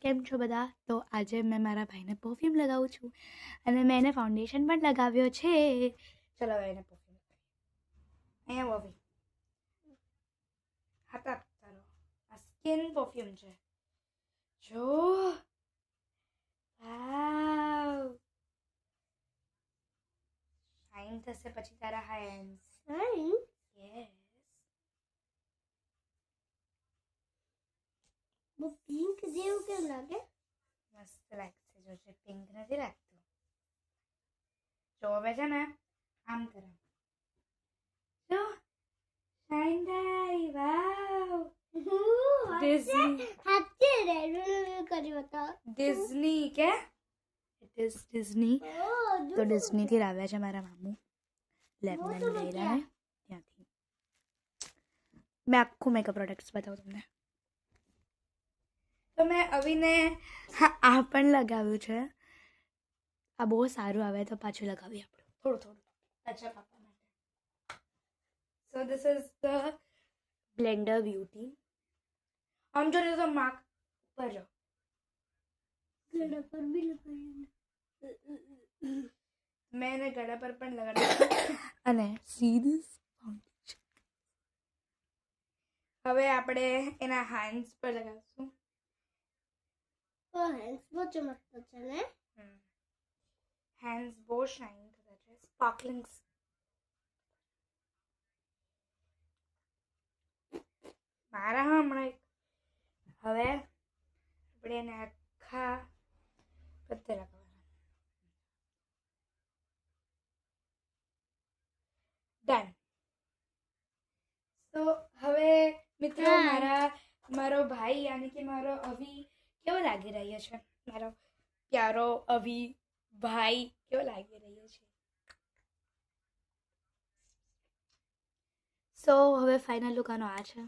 કેમ છો બધા? તો આજે મેં મારા ભાઈને પરફ્યુમ લગાવું છું અને મેં એને ફાઉન્ડેશન પણ લગાવ્યો છે. ચલો હવે એને પરફ્યુમ અહીંયા વોવી હાથ આપ તારો. આ સ્કિન પરફ્યુમ છે. જો વાવ શાઇન થશે પછી તારા હેન્ડ્સ. યસ वो पिंक જેવું કેમ લાગે? મસ્ત લાગશે. જોજે પિંક નથી લાગતું. જો હવે છે ને આમ કરા જો શાઇન થાય. વાવ ડિઝની હાથે રેડ કરી બતાવ. ડિઝની કે ઇટ ઇઝ ડિઝની. તો ડિઝનીથી લાવ્યા છે મારા મામું લેબનેન ગયેલા ને ત્યાંથી. મેં આખું મેકઅપ પ્રોડક્ટ્સ બતાવું તમને. તો મેં અવિને આ પણ લગાવ્યું છે. આ બહુ સારું આવે તો પાછું લગાવીએ આપણે થોડું ટચઅપ આપવા માટે. So this is the Blender beauty. આમ જો તો માર્ક ઉપર જો ગળા પર બી લગાવ્યું. મેં એને ગળા પર પણ લગાડ્યું અને સીધી ફાઉન્ડેશન. હવે આપણે એના હેન્ડ્સ પર લગાવીશું. ઓ હેન્ડ્સ બહુ ચમકતા છે ને. હેન્ડ્સ બહુ શાઇન થતા છે. સ્પાર્કલિંગ્સ. મારા હમણાં હવે આપણે એને આખા પત્તે લગાવવાના. ડન. તો હવે મિત્રો મારો ભાઈ યાની કે મારો અવી કેવો લાગી રહ્યો છે? મારો પ્યારો અવી ભાઈ કેવો લાગી રહ્યો છે? સો હવે ફાઇનલ લુક આનો આ છે.